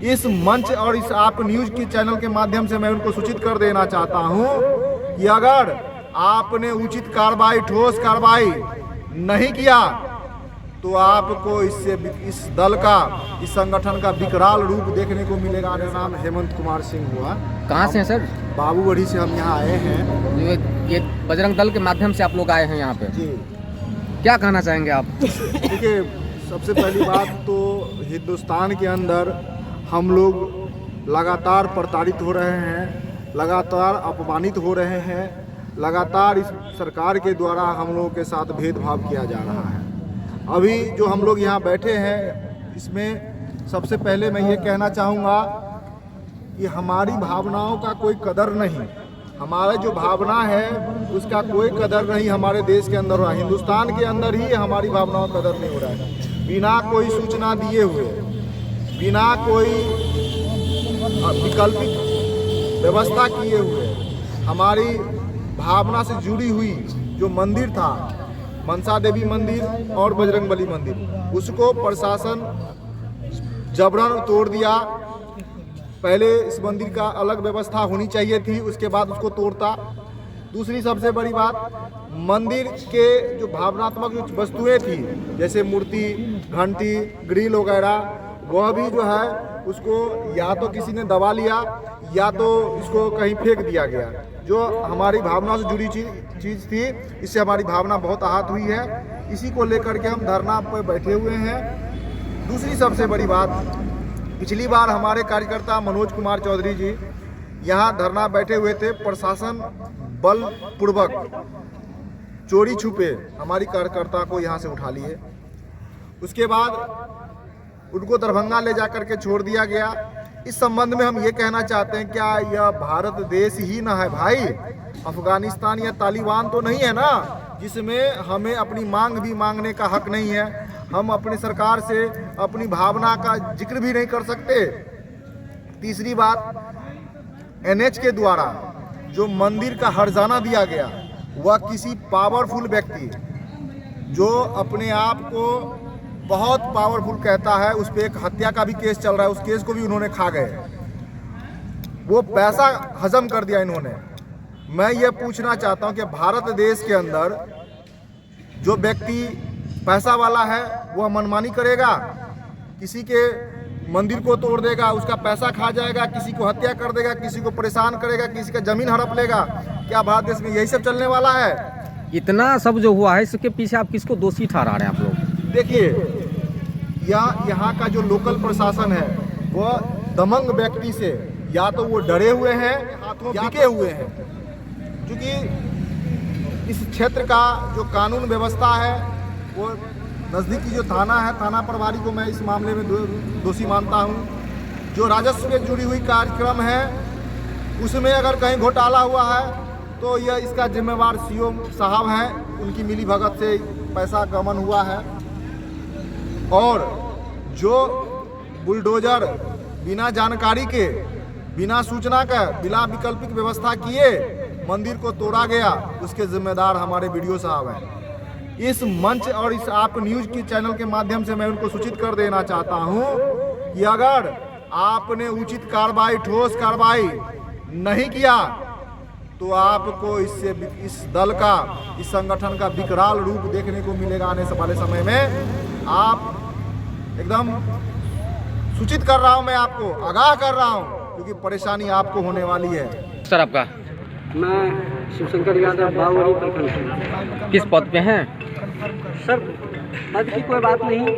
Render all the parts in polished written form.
इस मंच और इस आप न्यूज के चैनल के माध्यम से मैं उनको सूचित कर देना चाहता हूं कि अगर आपने उचित कार्रवाई, ठोस कार्रवाई नहीं किया तो आपको इस दल का, इस संगठन का विकराल रूप देखने को मिलेगा। मेरा नाम हेमंत कुमार सिंह हुआ। कहाँ से हैं सर? बाबूगढ़ी से हम यहाँ आए हैं। ये बजरंग दल के माध्यम से आप लोग आए हैं यहाँ पे जी। क्या कहना चाहेंगे आप? देखिए, सबसे पहली बात तो हिंदुस्तान के अंदर हम लोग लगातार प्रताड़ित हो रहे हैं, लगातार अपमानित हो रहे हैं, लगातार इस सरकार के द्वारा हम लोगों के साथ भेदभाव किया जा रहा है। अभी जो हम लोग यहाँ बैठे हैं, इसमें सबसे पहले मैं ये कहना चाहूँगा कि हमारी भावनाओं का कोई कदर नहीं, हमारा जो भावना है उसका कोई कदर नहीं हमारे देश के अंदर हो रहा है। हिंदुस्तान के अंदर ही हमारी भावनाओं का कदर नहीं हो रहा है। बिना कोई सूचना दिए हुए, बिना कोई वैकल्पिक व्यवस्था किए हुए, हमारी भावना से जुड़ी हुई जो मंदिर था, मनसा देवी मंदिर और बजरंगबली मंदिर, उसको प्रशासन जबरन तोड़ दिया। पहले इस मंदिर का अलग व्यवस्था होनी चाहिए थी, उसके बाद उसको तोड़ता। दूसरी सबसे बड़ी बात, मंदिर के जो भावनात्मक जो वस्तुएं थी, जैसे मूर्ति, घंटी, ग्रिल वगैरह, वह भी जो है उसको या तो किसी ने दबा लिया या तो इसको कहीं फेंक दिया गया। जो हमारी भावना से जुड़ी चीज़ थी, इससे हमारी भावना बहुत आहत हुई है। इसी को लेकर के हम धरना पर बैठे हुए हैं। दूसरी सबसे बड़ी बात, पिछली बार हमारे कार्यकर्ता मनोज कुमार चौधरी जी यहाँ धरना बैठे हुए थे। प्रशासन बलपूर्वक चोरी छुपे हमारी कार्यकर्ता को यहाँ से उठा लिए। उसके बाद उनको दरभंगा ले जाकर के छोड़ दिया गया। इस संबंध में हम ये कहना चाहते हैं, क्या यह भारत देश ही ना है भाई? अफगानिस्तान या तालिबान तो नहीं है ना, जिसमें हमें अपनी मांग भी मांगने का हक नहीं है। हम अपनी सरकार से अपनी भावना का जिक्र भी नहीं कर सकते। तीसरी बात, NH के द्वारा जो मंदिर का हर्जाना दिया गया, वह किसी पावरफुल व्यक्ति जो अपने आप को बहुत पावरफुल कहता है, उस पर एक हत्या का भी केस चल रहा है, उस केस को भी उन्होंने खा गए। वो पैसा हजम कर दिया इन्होंने। मैं ये पूछना चाहता हूँ कि भारत देश के अंदर जो व्यक्ति पैसा वाला है वह मनमानी करेगा, किसी के मंदिर को तोड़ देगा, उसका पैसा खा जाएगा, किसी को हत्या कर देगा, किसी को परेशान करेगा, किसी का जमीन हड़प लेगा। क्या भारत देश में यही सब चलने वाला है? इतना सब जो हुआ है, इसके पीछे आप किसको दोषी ठहरा रहे हैं आप लोग? देखिए, यहाँ का जो लोकल प्रशासन है वह दमंग व्यक्ति से या तो वो डरे हुए हैं, हाथों बिके हुए हैं। क्योंकि इस क्षेत्र का जो कानून व्यवस्था है, वो नज़दीकी जो थाना है, थाना प्रभारी को मैं इस मामले में दोषी मानता हूँ। जो राजस्व से जुड़ी हुई कार्यक्रम है, उसमें अगर कहीं घोटाला हुआ है तो यह इसका जिम्मेवार CO साहब हैं, उनकी मिलीभगत से पैसा गमन हुआ है। और जो बुलडोजर बिना जानकारी के, बिना सूचना का, बिना वैकल्पिक व्यवस्था किए मंदिर को तोड़ा गया, उसके जिम्मेदार हमारे BDO साहब हैं। इस मंच और इस आप न्यूज के चैनल के माध्यम से मैं उनको सूचित कर देना चाहता हूं कि अगर आपने उचित कार्रवाई, ठोस कार्रवाई नहीं किया तो आपको इस दल का, इस संगठन का विकराल रूप देखने को मिलेगा आने वाले समय में। आप एकदम सूचित कर रहा हूं, मैं आपको आगाह कर रहा हूं, क्योंकि परेशानी आपको होने वाली है। सर आपका? मैं शिवशंकर यादव, बाबूगढ़ी प्रखंड। किस पद पे हैं सर? पद की कोई बात नहीं,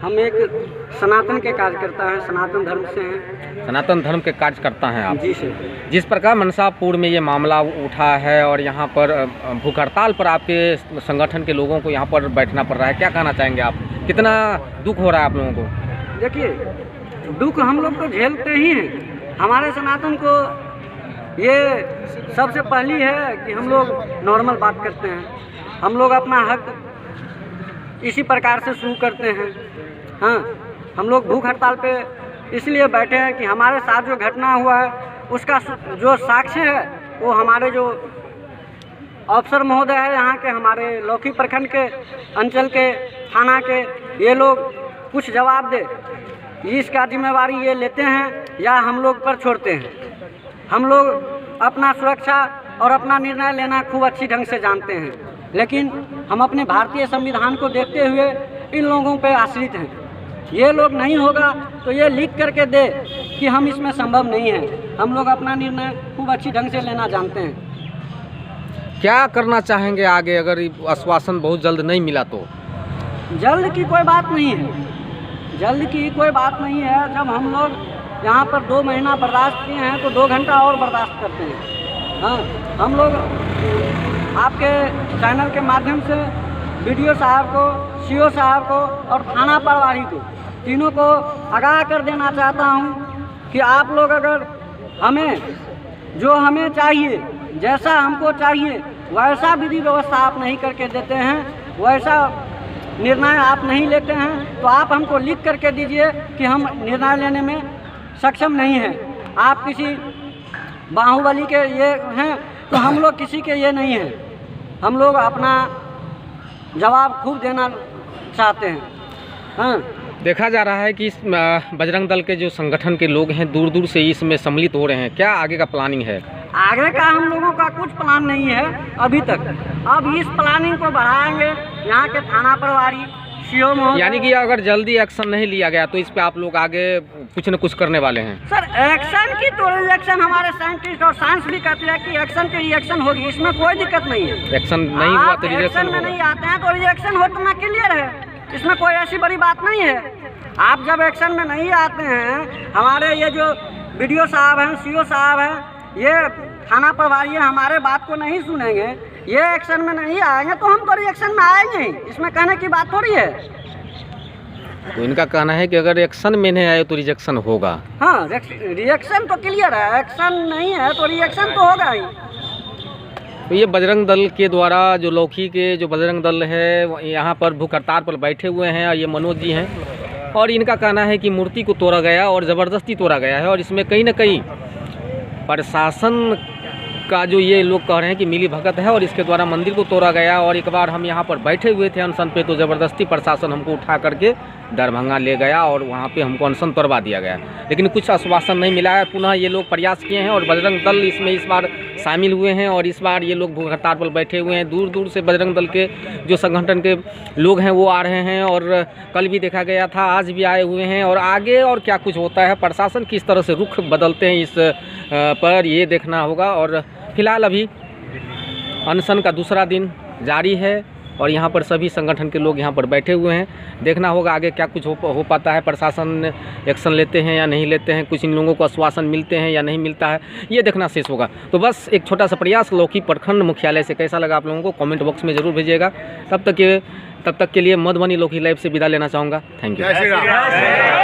हम एक सनातन के कार्यकर्ता हैं, सनातन धर्म से हैं। सनातन धर्म के कार्यकर्ता हैं आप? जी सर। जिस प्रकार मनसापुर में ये मामला उठा है और यहाँ पर भूख हड़ताल पर आपके संगठन के लोगों को यहाँ पर बैठना पड़ रहा है, क्या कहना चाहेंगे आप? कितना दुख हो रहा है आप लोगों को? देखिए, दुख हम लोग तो झेलते ही हैं। हमारे सनातन को ये सबसे पहली है कि हम लोग नॉर्मल बात करते हैं। हम लोग अपना हक इसी प्रकार से शुरू करते हैं। हाँ, हम लोग भूख हड़ताल पे इसलिए बैठे हैं कि हमारे साथ जो घटना हुआ है उसका जो साक्ष्य है वो हमारे जो अफसर महोदय है यहाँ के, हमारे लौकी प्रखंड के, अंचल के, थाना के, ये लोग कुछ जवाब दे। इसका जिम्मेवारी ये लेते हैं या हम लोग पर छोड़ते हैं। हम लोग अपना सुरक्षा और अपना निर्णय लेना खूब अच्छी ढंग से जानते हैं, लेकिन हम अपने भारतीय संविधान को देखते हुए इन लोगों पे आश्रित हैं। ये लोग नहीं होगा तो ये लिख करके दे कि हम इसमें संभव नहीं है। हम लोग अपना निर्णय खूब अच्छी ढंग से लेना जानते हैं। क्या करना चाहेंगे आगे अगर ये आश्वासन बहुत जल्द नहीं मिला तो? जल्द की कोई बात नहीं है, जल्द की कोई बात नहीं है। जब हम लोग यहाँ पर 2 महीना बर्दाश्त किए हैं तो 2 घंटा और बर्दाश्त करते हैं। हाँ, हम लोग आपके चैनल के माध्यम से BDO साहब को, CO साहब को और थाना प्रभारी को, तीनों को आगाह कर देना चाहता हूँ कि आप लोग अगर हमें चाहिए, जैसा हमको चाहिए वैसा विधि व्यवस्था आप नहीं करके देते हैं, वैसा निर्णय आप नहीं लेते हैं, तो आप हमको लिख करके दीजिए कि हम निर्णय लेने में सक्षम नहीं हैं। आप किसी बाहुबली के ये हैं तो हम लोग किसी के ये नहीं हैं। हम लोग अपना जवाब खूब देना चाहते हैं। हाँ, देखा जा रहा है कि इस बजरंग दल के जो संगठन के लोग हैं दूर दूर से इसमें सम्मिलित हो रहे हैं। क्या आगे का प्लानिंग है? आगे का हम लोगों का कुछ प्लान नहीं है अभी तक। अब इस प्लानिंग को बढ़ाएंगे। यहाँ के थाना प्रभारी, CO महोदय, यानी कि अगर जल्दी एक्शन नहीं लिया गया तो इस पे आप लोग आगे कुछ न कुछ करने वाले हैं? सर, एक्शन की तो रिएक्शन हमारे साइंटिस्ट और साइंस भी कहते हैं कि एक्शन की रिएक्शन होगी, इसमें कोई दिक्कत नहीं है। एक्शन नहीं हुआ तो एक्शन रिएक्शन में होगा। नहीं आते हैं तो रिएक्शन होना क्लियर है, इसमें कोई ऐसी बड़ी बात नहीं है। आप जब एक्शन में नहीं आते हैं, हमारे ये जो BDO साहब हैं, CO साहब हैं, ये थाना प्रभारी है, हमारे बात को नहीं सुनेंगे, ये एक्शन में नहीं आएंगे तो हम तो रिएक्शन में आएंगे ही। इसमें कहने की बात थोड़ी है। तो इनका कहना है कि अगर एक्शन में नहीं आए तो रिजेक्शन होगा। हाँ, रिएक्शन तो क्लियर है, एक्शन नहीं है तो रिएक्शन तो होगा ही। तो ये बजरंग दल के द्वारा जो लौकी के जो बजरंग दल है यहाँ पर भूख हड़ताल पर बैठे हुए हैं और ये मनोज जी हैं, और इनका कहना है कि मूर्ति को तोड़ा गया और ज़बरदस्ती तोड़ा गया है, और इसमें कहीं ना कहीं प्रशासन का जो ये लोग कह रहे हैं कि मिली भगत है और इसके द्वारा मंदिर को तोड़ा गया। और एक बार हम यहाँ पर बैठे हुए थे अनशन पे तो ज़बरदस्ती प्रशासन हमको उठा करके दरभंगा ले गया और वहाँ पे हमको अनशन तोड़वा दिया गया, लेकिन कुछ आश्वासन नहीं मिला है। पुनः ये लोग प्रयास किए हैं और बजरंग दल इसमें इस बार शामिल हुए हैं और इस बार ये लोग भूख हड़ताल पर बैठे हुए हैं। दूर दूर से बजरंग दल के जो संगठन के लोग हैं वो आ रहे हैं और कल भी देखा गया था, आज भी आए हुए हैं। और आगे और क्या कुछ होता है, प्रशासन किस तरह से रुख बदलते हैं इस पर ये देखना होगा। और फिलहाल अभी अनशन का दूसरा दिन जारी है और यहाँ पर सभी संगठन के लोग यहाँ पर बैठे हुए हैं। देखना होगा आगे क्या कुछ हो पाता है, प्रशासन एक्शन लेते हैं या नहीं लेते हैं, कुछ इन लोगों को आश्वासन मिलते हैं या नहीं मिलता है, ये देखना शेष होगा। तो बस एक छोटा सा प्रयास लौकी प्रखंड मुख्यालय से कैसा लगा आप लोगों को कमेंट बॉक्स में ज़रूर भेजिएगा। तब तक के लिए मधुबनी लौकी लाइव से विदा लेना चाहूँगा। Thank you.